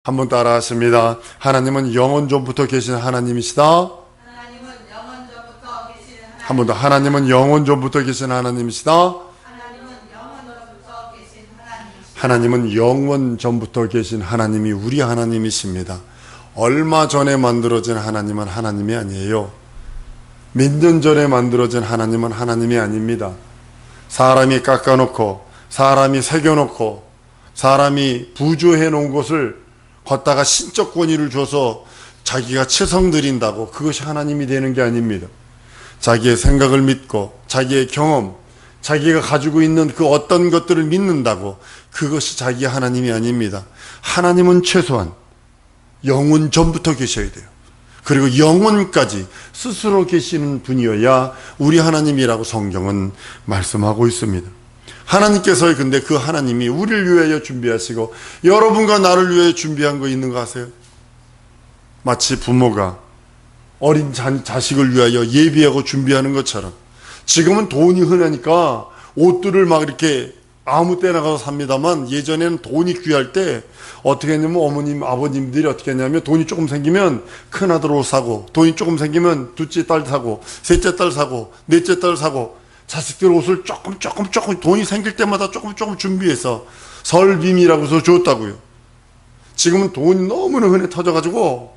한번 따라 하십니다. 하나님은 영원 전부터 계신 하나님이시다. 하나님은 영원 전부터 계신 하나님. 한 번 더. 하나님은 영원 전부터 계신 하나님이시다. 하나님은 영원 전부터 계신 하나님이시다. 하나님은 영원 전부터 계신 하나님이 우리 하나님이십니다. 얼마 전에 만들어진 하나님은 하나님이 아니에요. 몇 년 전에 만들어진 하나님은 하나님이 아닙니다. 사람이 깎아놓고 사람이 새겨놓고 사람이 부조해 놓은 것을 걷다가 신적 권위를 줘서 자기가 치성드린다고 그것이 하나님이 되는 게 아닙니다. 자기의 생각을 믿고 자기의 경험, 자기가 가지고 있는 그 어떤 것들을 믿는다고 그것이 자기의 하나님이 아닙니다. 하나님은 최소한 영원 전부터 계셔야 돼요. 그리고 영원까지 스스로 계시는 분이어야 우리 하나님이라고 성경은 말씀하고 있습니다. 하나님께서 근데 그 하나님이 우리를 위하여 준비하시고 여러분과 나를 위하여 준비한 거 있는 거 아세요? 마치 부모가 어린 자식을 위하여 예비하고 준비하는 것처럼 지금은 돈이 흔하니까 옷들을 막 이렇게 아무 때나 가서 삽니다만 예전에는 돈이 귀할 때 어떻게 했냐면 어머님, 아버님들이 어떻게 했냐면 돈이 조금 생기면 큰아들 옷 사고 돈이 조금 생기면 둘째 딸 사고 셋째 딸 사고 넷째 딸 사고 자식들 옷을 조금 돈이 생길 때마다 조금 준비해서 설빔이라고 해서 줬다고요. 지금은 돈이 너무나 흔해 터져가지고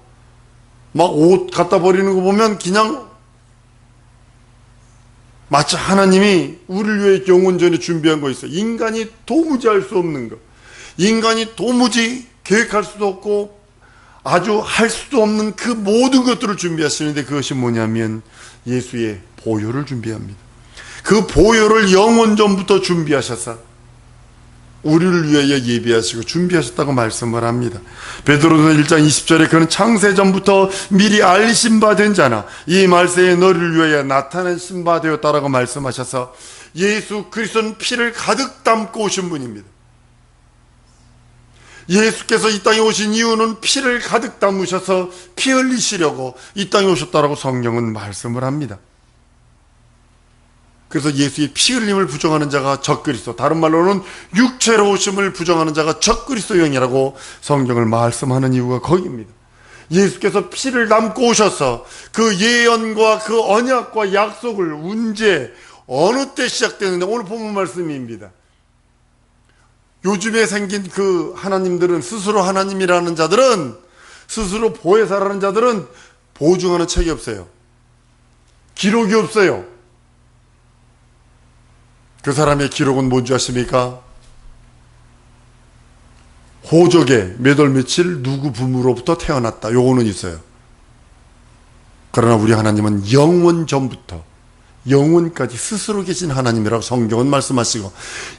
막 옷 갖다 버리는 거 보면 그냥 마치 하나님이 우리를 위해 영원 전에 준비한 거 있어요. 인간이 도무지 할 수 없는 거, 인간이 도무지 계획할 수도 없고 아주 할 수도 없는 그 모든 것들을 준비하시는데 그것이 뭐냐면 예수의 보혈을 준비합니다. 그 보혈을 영원 전부터 준비하셔서 우리를 위하여 예비하시고 준비하셨다고 말씀을 합니다. 베드로전서 1장 20절에 그는 창세전부터 미리 알리신 바 된 자나 이 말세에 너를 위하여 나타내신 바 되었다라고 말씀하셔서 예수 그리스도는 피를 가득 담고 오신 분입니다. 예수께서 이 땅에 오신 이유는 피를 가득 담으셔서 피 흘리시려고 이 땅에 오셨다라고 성경은 말씀을 합니다. 그래서 예수의 피 흘림을 부정하는 자가 적그리스도, 다른 말로는 육체로 오심을 부정하는 자가 적그리스도형이라고 성경을 말씀하는 이유가 거기입니다. 예수께서 피를 담고 오셔서 그 예언과 그 언약과 약속을 언제 어느 때 시작되는데 오늘 본문 말씀입니다. 요즘에 생긴 그 하나님들은 스스로 하나님이라는 자들은 스스로 보혜사라는 자들은 보증하는 책이 없어요. 기록이 없어요. 그 사람의 기록은 뭔지 아십니까? 호적에 몇 월 며칠 누구 부모로부터 태어났다. 요거는 있어요. 그러나 우리 하나님은 영원 전부터 영원까지 스스로 계신 하나님이라고 성경은 말씀하시고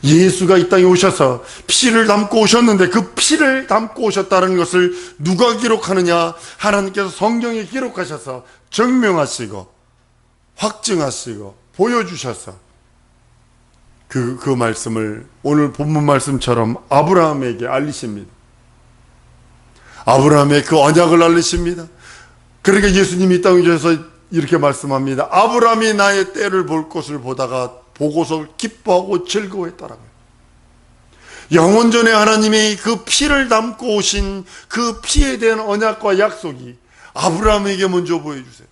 예수가 이 땅에 오셔서 피를 담고 오셨는데 그 피를 담고 오셨다는 것을 누가 기록하느냐? 하나님께서 성경에 기록하셔서 증명하시고 확증하시고 보여주셔서 그 말씀을 오늘 본문 말씀처럼 아브라함에게 알리십니다. 아브라함의 그 언약을 알리십니다. 그러니까 예수님이 이 땅에 오셔서 이렇게 말씀합니다. 아브라함이 나의 때를 볼 것을 보다가 보고서 기뻐하고 즐거워했더라고요. 영원전에 하나님이 그 피를 담고 오신 그 피에 대한 언약과 약속이 아브라함에게 먼저 보여주세요.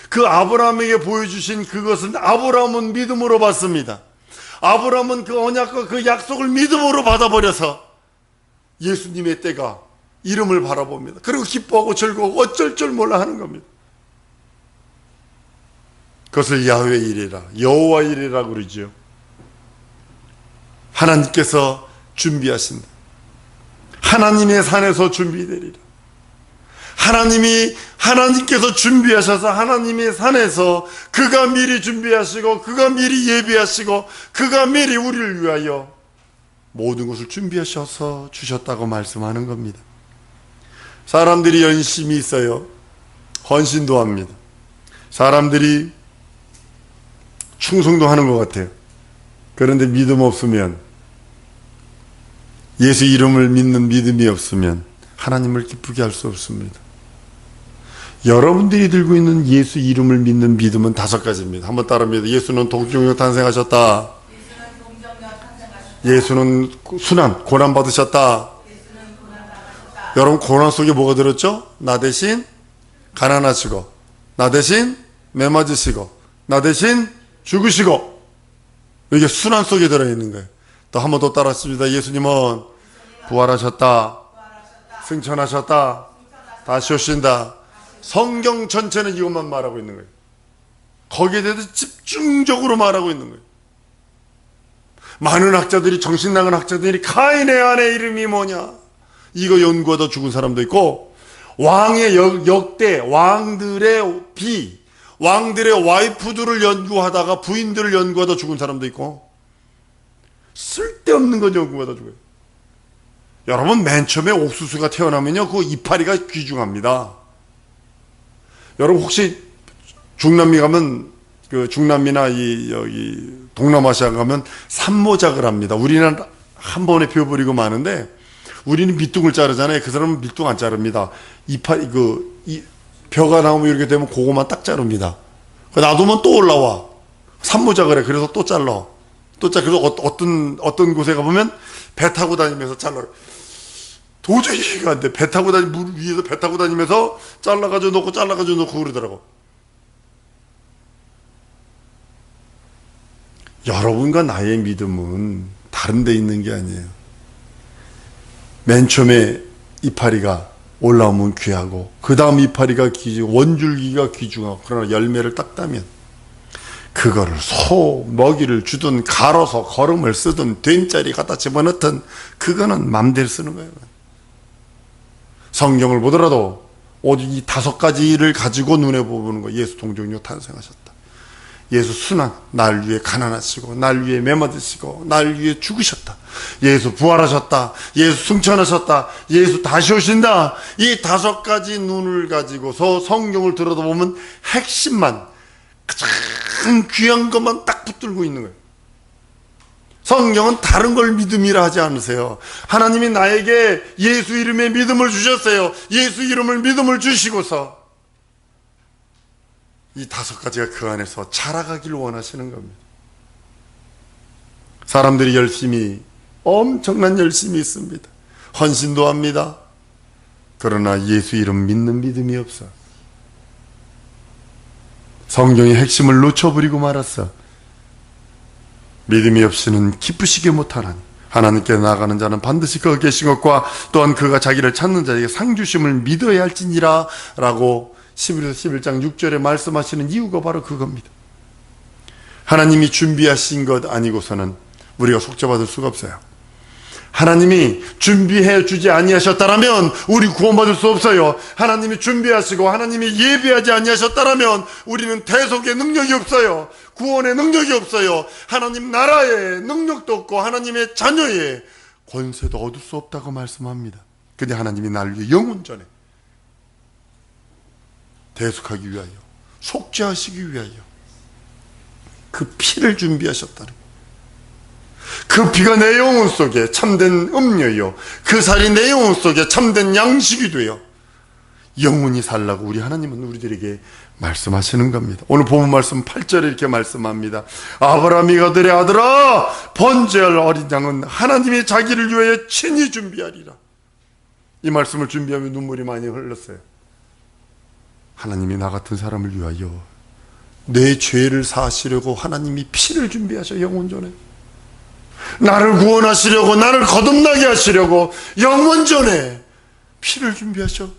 그 아브라함에게 보여주신 그것은 아브라함은 믿음으로 받습니다. 아브라함은 그 언약과 그 약속을 믿음으로 받아버려서 예수님의 때가 이름을 바라봅니다. 그리고 기뻐하고 즐거워하고 어쩔 줄 몰라 하는 겁니다. 그것을 야훼 일이라 여호와 일이라고 그러죠. 하나님께서 준비하신다. 하나님의 산에서 준비되리라. 하나님께서 준비하셔서 하나님의 산에서 그가 미리 준비하시고 그가 미리 예비하시고 그가 미리 우리를 위하여 모든 것을 준비하셔서 주셨다고 말씀하는 겁니다. 사람들이 열심히 있어요. 헌신도 합니다. 사람들이 충성도 하는 것 같아요. 그런데 믿음 없으면, 예수 이름을 믿는 믿음이 없으면 하나님을 기쁘게 할 수 없습니다. 여러분들이 들고 있는 예수 이름을 믿는 믿음은 5가지입니다. 한번 따라합니다. 예수는 동정녀 탄생하셨다. 예수는 순환, 고난받으셨다. 여러분, 고난 속에 뭐가 들었죠? 나 대신 가난하시고, 나 대신 매맞으시고, 나 대신 죽으시고. 이게 순환 속에 들어있는 거예요. 또 한 번 더 따라했습니다. 예수님은 부활하셨다, 승천하셨다, 다시 오신다. 성경 전체는 이것만 말하고 있는 거예요. 거기에 대해서 집중적으로 말하고 있는 거예요. 많은 학자들이, 정신 나간 학자들이 카인의 아내 이름이 뭐냐, 이거 연구하다 죽은 사람도 있고, 왕의 역대 왕들의 왕들의 와이프들을 연구하다가, 부인들을 연구하다 죽은 사람도 있고, 쓸데없는 건 연구하다 죽어요. 여러분, 맨 처음에 옥수수가 태어나면요, 그 이파리가 귀중합니다. 여러분, 혹시 중남미 가면, 중남미나 여기 동남아시아 가면 산모작을 합니다. 우리는 한 번에 벼버리고 마는데, 우리는 밑둥을 자르잖아요. 그 사람은 밑둥 안 자릅니다. 이파리, 벼가 나오면 이렇게 되면 그거만 딱 자릅니다. 놔두면 또 올라와. 산모작을 해. 그래서 또 잘라. 그래서 어떤 곳에 가보면 배 타고 다니면서 잘라. 도저히 이해가 안 돼. 물 위에서 배 타고 다니면서 잘라가지고 놓고 그러더라고. 여러분과 나의 믿음은 다른 데 있는 게 아니에요. 맨 처음에 이파리가 올라오면 귀하고, 그 다음 이파리가 원줄기가 귀중하고, 그러나 열매를 딱 따면 그거를 먹이를 주든 갈아서 거름을 쓰든 된자리 갖다 집어넣든 그거는 맘대로 쓰는 거예요. 성경을 보더라도 오직 이 5가지를 가지고 눈에 보는 거예요. 예수 동정녀 탄생하셨다, 예수 순환, 날 위해 가난하시고, 날 위해 매맞으시고, 날 위해 죽으셨다, 예수 부활하셨다, 예수 승천하셨다, 예수 다시 오신다. 이 5가지 눈을 가지고서 성경을 들여다보면 핵심만, 가장 귀한 것만 딱 붙들고 있는 거예요. 성경은 다른 걸 믿음이라 하지 않으세요. 하나님이 나에게 예수 이름에 믿음을 주셨어요. 예수 이름을 믿음을 주시고서 이 5가지가 그 안에서 자라가길 원하시는 겁니다. 사람들이 엄청난 열심이 있습니다. 헌신도 합니다. 그러나 예수 이름 믿는 믿음이 없어. 성경의 핵심을 놓쳐버리고 말았어. 믿음이 없이는 기쁘시게 못하나니 하나님께 나아가는 자는 반드시 그가 계신 것과 또한 그가 자기를 찾는 자에게 상 주심을 믿어야 할지니라 라고 11장 6절에 말씀하시는 이유가 바로 그겁니다. 하나님이 준비하신 것 아니고서는 우리가 속죄받을 수가 없어요. 하나님이 준비해 주지 아니하셨다라면 우리 구원받을 수 없어요. 하나님이 준비하시고 하나님이 예비하지 아니하셨다라면 우리는 대속의 능력이 없어요. 구원의 능력이 없어요. 하나님 나라의 능력도 없고 하나님의 자녀의 권세도 얻을 수 없다고 말씀합니다. 근데 하나님이 나를 위해 영원전에 대속하기 위하여, 속죄하시기 위하여 그 피를 준비하셨다는 거예요. 그 피가 내 영혼 속에 참된 음료요, 그 살이 내 영혼 속에 참된 양식이 되어 영원히 살라고 우리 하나님은 우리들에게 말씀하시는 겁니다. 오늘 본문 말씀 8절에 이렇게 말씀합니다. 아브라함이 가들의 아들아, 번제할 어린 양은 하나님이 자기를 위하여 친히 준비하리라. 이 말씀을 준비하며 눈물이 많이 흘렀어요. 하나님이 나 같은 사람을 위하여 내 죄를 사하시려고 하나님이 피를 준비하셔. 영원전에 나를 구원하시려고, 나를 거듭나게 하시려고 영원전에 피를 준비하셔.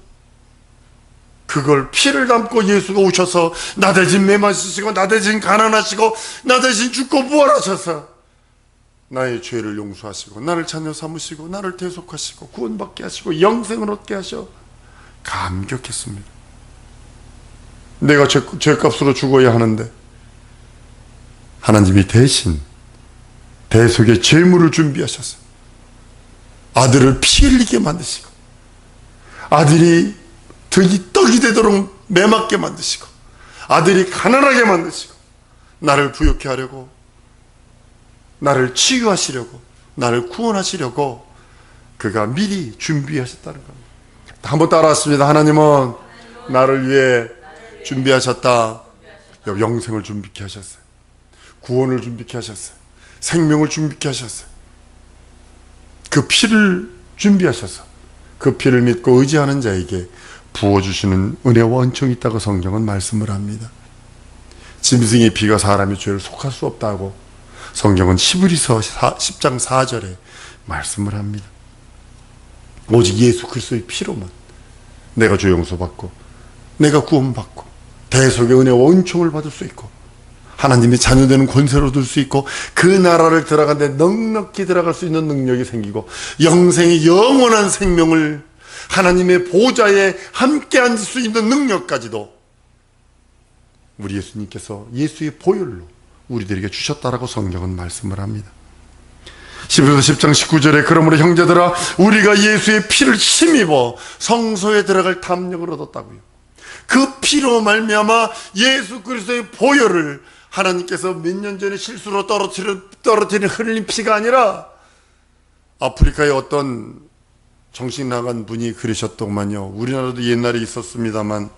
그걸 피를 담고 예수가 오셔서 나 대신 매맞으시고, 나 대신 가난하시고, 나 대신 죽고 부활하셔서 나의 죄를 용서하시고, 나를 자녀 삼으시고, 나를 대속하시고, 구원받게 하시고, 영생을 얻게 하셔. 감격했습니다. 내가 죄값으로 죽어야 하는데 하나님이 대신 대속의 제물을 준비하셨어요. 아들을 피 흘리게 만드시고, 아들이 떡이 되도록 매맞게 만드시고, 아들이 가난하게 만드시고, 나를 부욕케 하려고, 나를 치유하시려고, 나를 구원하시려고 그가 미리 준비하셨다는 겁니다. 한번 따라왔습니다. 하나님은 나를 위해 준비하셨다. 영생을 준비케 하셨어요. 구원을 준비케 하셨어요. 생명을 준비케 하셨어요. 그 피를 준비하셔서 그 피를 믿고 의지하는 자에게 부어주시는 은혜와 은총이 있다고 성경은 말씀을 합니다. 짐승의 피가 사람의 죄를 속할 수 없다고 성경은 히브리서 10장 4절에 말씀을 합니다. 오직 예수 그리스도의 피로만 내가 죄 용서받고 내가 구원받고 대속의 은혜와 은총을 받을 수 있고 하나님의 자녀되는 권세를 얻을 수 있고 그 나라를 들어가는데 넉넉히 들어갈 수 있는 능력이 생기고 영생의 영원한 생명을 하나님의 보좌에 함께 앉을 수 있는 능력까지도 우리 예수님께서 예수의 보혈로 우리들에게 주셨다라고 성경은 말씀을 합니다. 히브리서 10장 19절에 그러므로 형제들아 우리가 예수의 피를 힘입어 성소에 들어갈 담력을 얻었다고요. 그 피로 말미암아 예수 그리스도의 보혈을 하나님께서 몇 년 전에 실수로 떨어뜨린 흘린 피가 아니라 아프리카의 어떤 정신 나간 분이 그러셨더만요. 우리나라도 옛날에 있었습니다만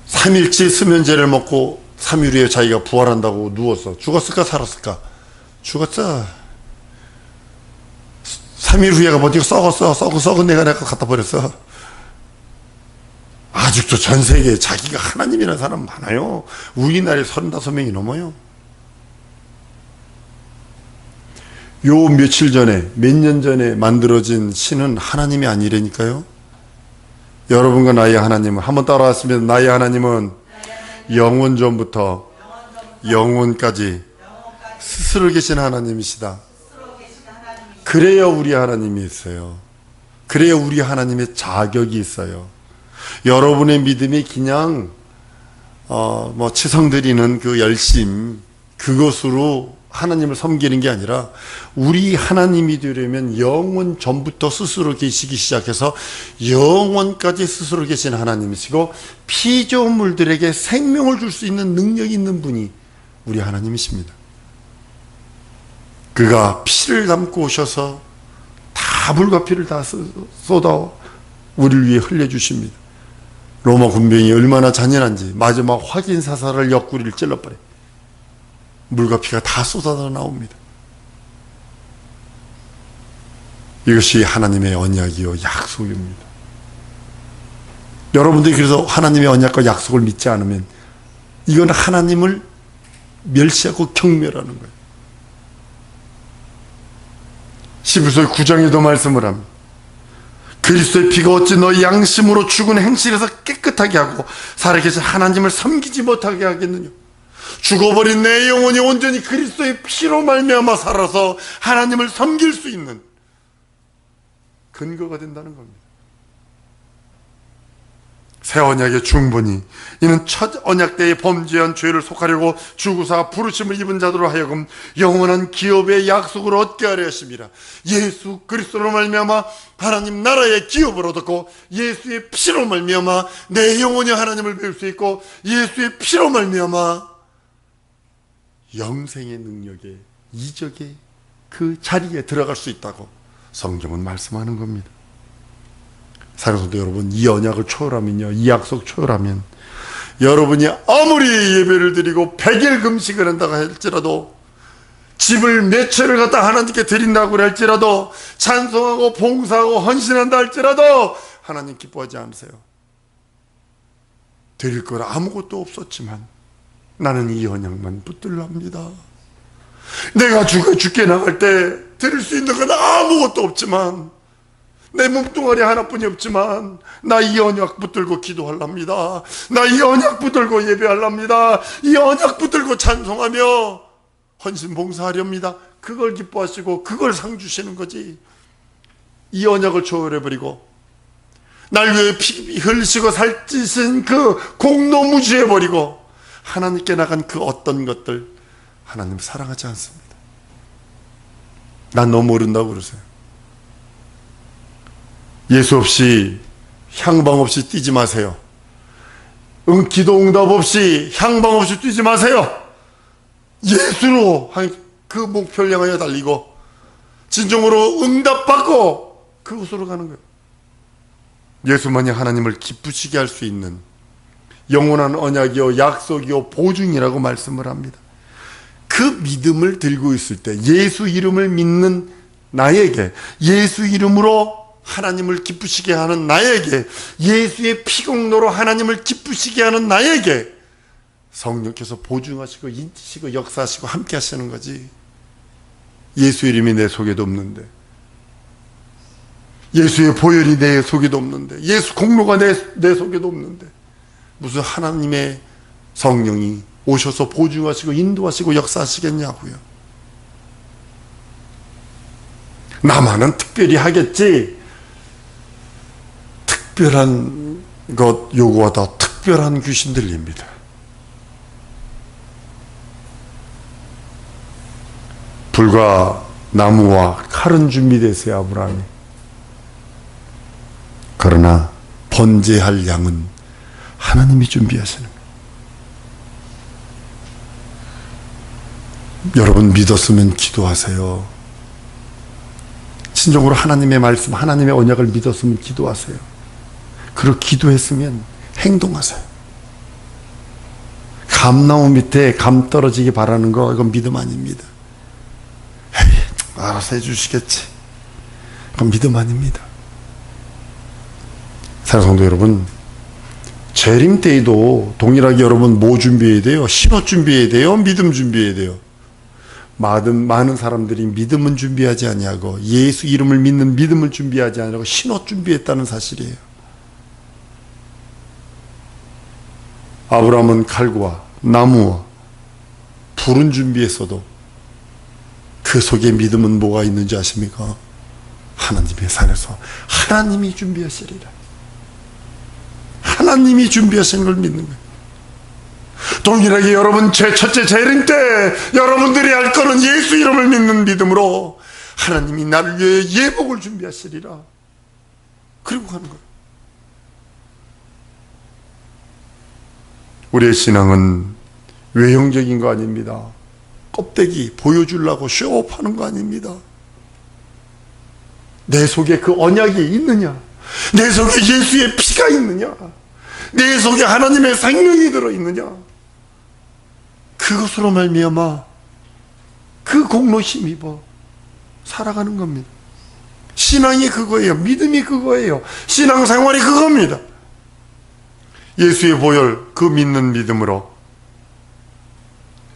3일치 수면제를 먹고 3일 후에 자기가 부활한다고 누워서 죽었을까 살았을까? 죽었어. 3일 후에가 뭐지? 썩었어. 썩은 내가 갖다 버렸어. 아직도 전 세계에 자기가 하나님이라는 사람 많아요. 우리나라에 35명이 넘어요. 요 며칠 전에 몇 년 전에 만들어진 신은 하나님이 아니라니까요. 여러분과 나의 하나님은 한번 따라왔습니다. 나의 하나님은 영원 전부터 영원까지 스스로 계신 하나님이시다. 그래야 우리 하나님이 있어요. 그래야 우리 하나님의 자격이 있어요. 여러분의 믿음이 그냥 치성 드리는 그 열심 그것으로 하나님을 섬기는 게 아니라 우리 하나님이 되려면 영원 전부터 스스로 계시기 시작해서 영원까지 스스로 계신 하나님이시고 피조물들에게 생명을 줄 수 있는 능력이 있는 분이 우리 하나님이십니다. 그가 피를 담고 오셔서 다 물과 피를 다 쏟아 우리를 위해 흘려주십니다. 로마 군병이 얼마나 잔인한지 마지막 확인 사살을 옆구리를 찔러버려 물과 피가 다 쏟아져 나옵니다. 이것이 하나님의 언약이요 약속입니다. 여러분들이 그래서 하나님의 언약과 약속을 믿지 않으면 이건 하나님을 멸시하고 경멸하는 거예요. 히브리서 9장에도 말씀을 합니다. 그리스도의 피가 어찌 너희 양심으로 죽은 행실에서 깨끗하게 하고 살아계신 하나님을 섬기지 못하게 하겠느냐. 죽어버린 내 영혼이 온전히 그리스도의 피로 말미암아 살아서 하나님을 섬길 수 있는 근거가 된다는 겁니다. 새 언약의 중본이 이는 첫 언약 때에 범죄한 죄를 속하려고 주구사 부르심을 입은 자들로 하여금 영원한 기업의 약속을 얻게 하려 하심이라. 예수 그리스도로 말미암아 하나님 나라의 기업을 얻었고 예수의 피로 말미암아 내 영혼이 하나님을 배울 수 있고 예수의 피로 말미암아 영생의 능력에 이적의 그 자리에 들어갈 수 있다고 성경은 말씀하는 겁니다. 사랑하는 여러분, 이 언약을 초월하면요, 이 약속 초월하면 여러분이 아무리 예배를 드리고 100일 금식을 한다고 할지라도 집을 몇 채를 갖다 하나님께 드린다고 할지라도 찬송하고 봉사하고 헌신한다 할지라도 하나님 기뻐하지 않으세요. 드릴 건 아무것도 없었지만 나는 이 언약만 붙들려 합니다. 내가 죽게 나갈 때 드릴 수 있는 건 아무것도 없지만 내 몸뚱아리 하나뿐이 없지만 나 이 언약 붙들고 기도하랍니다. 나 이 언약 붙들고 예배하랍니다. 이 언약 붙들고 찬송하며 헌신 봉사하렵니다. 그걸 기뻐하시고 그걸 상 주시는 거지. 이 언약을 초월해버리고 날 위해 피 흘리시고 살찌신 그 공로 무시해버리고 하나님께 나간 그 어떤 것들 하나님 사랑하지 않습니다. 난 너 모른다고 그러세요. 예수 없이 향방 없이 뛰지 마세요. 기도 응답 없이 향방 없이 뛰지 마세요. 예수로 그 목표를 향하여 달리고 진정으로 응답받고 그곳으로 가는 거예요. 예수만이 하나님을 기쁘시게 할 수 있는 영원한 언약이요 약속이요 보증이라고 말씀을 합니다. 그 믿음을 들고 있을 때 예수 이름을 믿는 나에게, 예수 이름으로 하나님을 기쁘시게 하는 나에게, 예수의 피공로로 하나님을 기쁘시게 하는 나에게 성령께서 보증하시고 인치시고 역사하시고 함께 하시는 거지. 예수 이름이 내 속에도 없는데, 예수의 보혈이 내 속에도 없는데, 예수 공로가 내 속에도 없는데 무슨 하나님의 성령이 오셔서 보증하시고 인도하시고 역사하시겠냐고요. 나만은 특별히 하겠지. 특별한 것 요구와 더 특별한 귀신 들립니다. 불과 나무와 칼은 준비됐어요, 아브라함이. 그러나 번제할 양은 하나님이 준비하시는 거예요. 여러분 믿었으면 기도하세요. 진정으로 하나님의 말씀, 하나님의 언약을 믿었으면 기도하세요. 그리고 기도했으면 행동하세요. 감나무 밑에 감 떨어지기 바라는 거, 이건 믿음 아닙니다. 에이, 알아서 해주시겠지. 그건 믿음 아닙니다. 사랑하는 성도 여러분, 재림 때에도 동일하게 여러분 뭐 준비해야 돼요? 신호 준비해야 돼요? 믿음 준비해야 돼요? 많은 사람들이 믿음은 준비하지 아니하고 예수 이름을 믿는 믿음을 준비하지 아니하고 신호 준비했다는 사실이에요. 아브라함은 칼과 나무와 불은 준비했어도 그 속에 믿음은 뭐가 있는지 아십니까? 하나님의 산에서 하나님이 준비하시리라. 하나님이 준비하신 걸 믿는 거예요. 동일하게 여러분 제 첫째 재림 때 여러분들이 할 거는 예수 이름을 믿는 믿음으로 하나님이 나를 위해 예복을 준비하시리라. 그리고 가는 거예요. 우리의 신앙은 외형적인 거 아닙니다. 껍데기 보여주려고 쇼업하는 거 아닙니다. 내 속에 그 언약이 있느냐, 내 속에 예수의 피가 있느냐, 내 속에 하나님의 생명이 들어있느냐, 그것으로 말미암아 그 공로 힘입어 살아가는 겁니다. 신앙이 그거예요. 믿음이 그거예요. 신앙생활이 그겁니다. 예수의 보혈, 그 믿는 믿음으로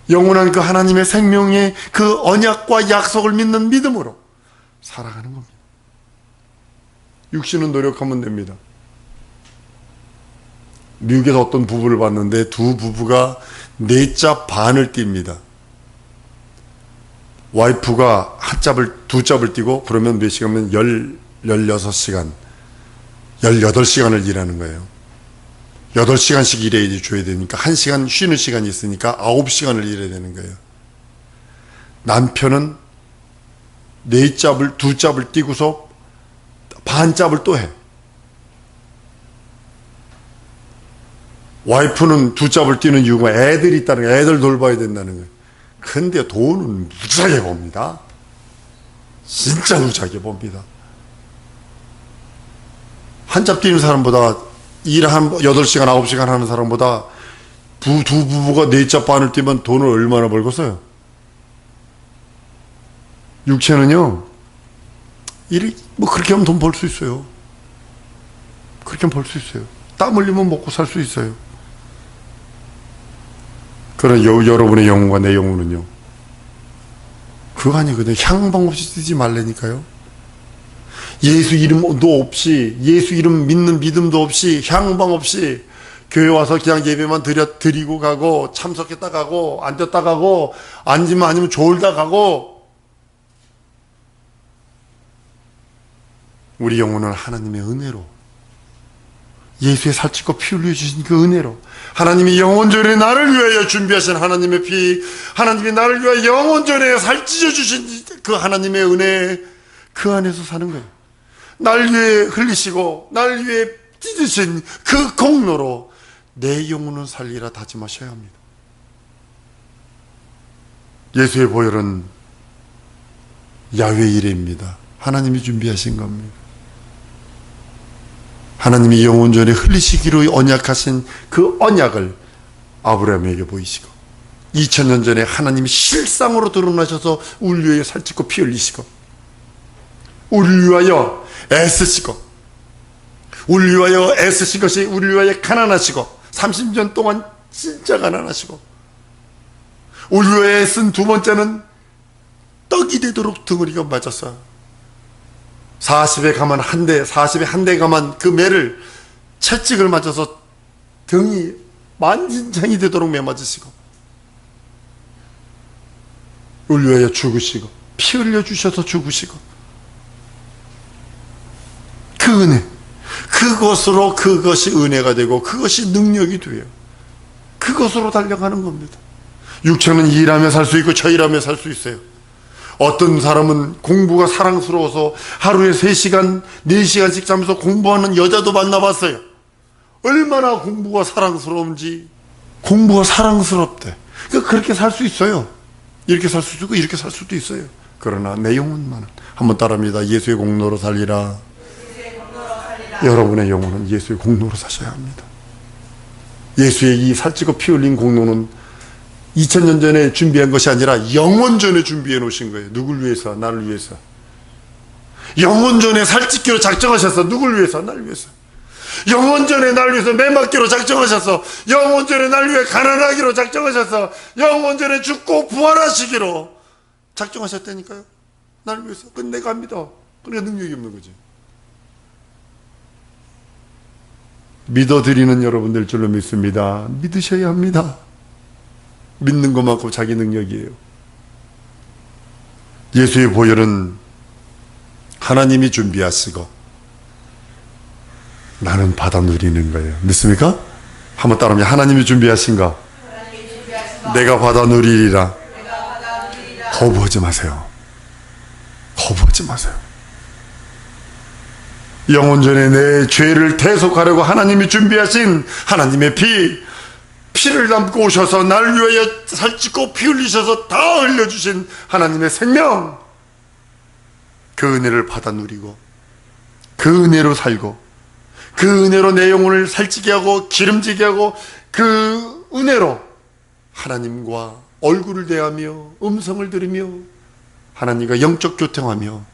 영원한 그 하나님의 생명의 그 언약과 약속을 믿는 믿음으로 살아가는 겁니다. 육신은 노력하면 됩니다. 미국에서 어떤 부부를 봤는데 두 부부가 4짭 반을 띱니다. 와이프가 두 짭을 띄고 그러면 몇 시간이면 16시간, 18시간을 일하는 거예요. 8시간씩 일해야 줘야 되니까 1시간 쉬는 시간이 있으니까 9시간을 일해야 되는 거예요. 남편은 2 짭을 띄고서 반 짭을 또 해. 와이프는 2 짭을 띄는 이유가 애들이 있다는 거예요. 애들 돌봐야 된다는 거예요. 근데 돈은 무지하게 봅니다. 진짜 무지하게 봅니다. 한 짭 띄는 사람보다 일 한 8시간 9시간 하는 사람보다 두 부부가 4짭 반을 띄면 돈을 얼마나 벌겠어요? 육체는요, 일이 뭐 그렇게 하면 돈 벌 수 있어요. 그렇게 하면 벌 수 있어요. 땀 흘리면 먹고 살 수 있어요. 그런 여러분의 영혼과 내 영혼은요, 그거 아니거든요. 향방 없이 쓰지 말라니까요. 예수 이름도 없이, 예수 이름 믿는 믿음도 없이, 향방 없이 교회 와서 그냥 예배만 드리고 가고, 참석했다 가고, 앉았다 가고, 앉으면 아니면 졸다 가고, 우리 영혼은 하나님의 은혜로, 예수의 살찌고 피 흘려주신 그 은혜로, 하나님이 영원전에 나를 위하여 준비하신 하나님의 피, 하나님이 나를 위하여 영원전에 살찌져 주신 그 하나님의 은혜, 그 안에서 사는 거예요. 날 위해 흘리시고 날 위해 찢으신 그 공로로 내 영혼은 살리라 다짐하셔야 합니다. 예수의 보혈은 야훼 이레입니다. 하나님이 준비하신 겁니다. 하나님이 영원전에 흘리시기로 언약하신 그 언약을 아브라함에게 보이시고 2000년 전에 하나님이 실상으로 드러나셔서 우리 위하여 살찌고 피 흘리시고, 우리 위하여 애쓰시고, 우리 위하여 애쓰신 것이 우리 위하여 가난하시고, 30년 동안 진짜 가난하시고, 우리 위하여 쓴 두 번째는 떡이 되도록 덩어리가 맞았어요. 40에 가만 한 대, 40에 한 대 가만 그 매를 채찍을 맞아서 등이 만진창이 되도록 매 맞으시고, 우리 위하여 죽으시고, 피 흘려 주셔서 죽으시고, 그 은혜, 그것으로 그것이 은혜가 되고 그것이 능력이 돼요. 그것으로 달려가는 겁니다. 육체는 일하며 살 수 있고 저 일하며 살 수 있어요. 어떤 사람은 공부가 사랑스러워서 하루에 3시간, 4시간씩 자면서 공부하는 여자도 만나봤어요. 얼마나 공부가 사랑스러운지. 공부가 사랑스럽대. 그렇게 살 수 있어요. 이렇게 살 수도 있고 이렇게 살 수도 있어요. 그러나 내 영혼만은, 한번 따라합니다. 예수의 공로로 살리라. 여러분의 영혼은 예수의 공로로 사셔야 합니다. 예수의 이 살찌고 피 흘린 공로는 2000년 전에 준비한 것이 아니라 영원 전에 준비해 놓으신 거예요. 누굴 위해서? 나를 위해서. 영원 전에 살찌기로 작정하셔서 누굴 위해서? 나를 위해서. 영원 전에 나를 위해서 매 맞기로 작정하셔서, 영원 전에 나를 위해 가난하기로 작정하셔서, 영원 전에 죽고 부활하시기로 작정하셨다니까요. 나를 위해서. 그건 내가 합니다. 그러니까 능력이 없는 거지. 믿어드리는 여러분들 줄로 믿습니다. 믿으셔야 합니다. 믿는 것만큼 자기 능력이에요. 예수의 보혈은 하나님이 준비하시고 나는 받아 누리는 거예요. 믿습니까? 한번 따라하면, 하나님이 준비하신 거 내가 받아 누리리라. 거부하지 마세요. 거부하지 마세요. 영원전에 내 죄를 대속하려고 하나님이 준비하신 하나님의 피를 담고 오셔서 날 위하여 살찌고 피 흘리셔서 다 흘려주신 하나님의 생명, 그 은혜를 받아 누리고 그 은혜로 살고 그 은혜로 내 영혼을 살찌게 하고 기름지게 하고 그 은혜로 하나님과 얼굴을 대하며 음성을 들으며 하나님과 영적 교통하며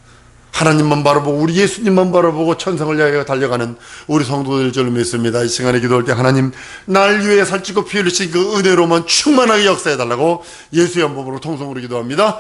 하나님만 바라보고 우리 예수님만 바라보고 천상을 향해 달려가는 우리 성도들 줄 믿습니다. 이 시간에 기도할 때 하나님, 날 위해 살찌고 피 흘리신 그 은혜로만 충만하게 역사해달라고 예수의 한몸으로 통성으로 기도합니다.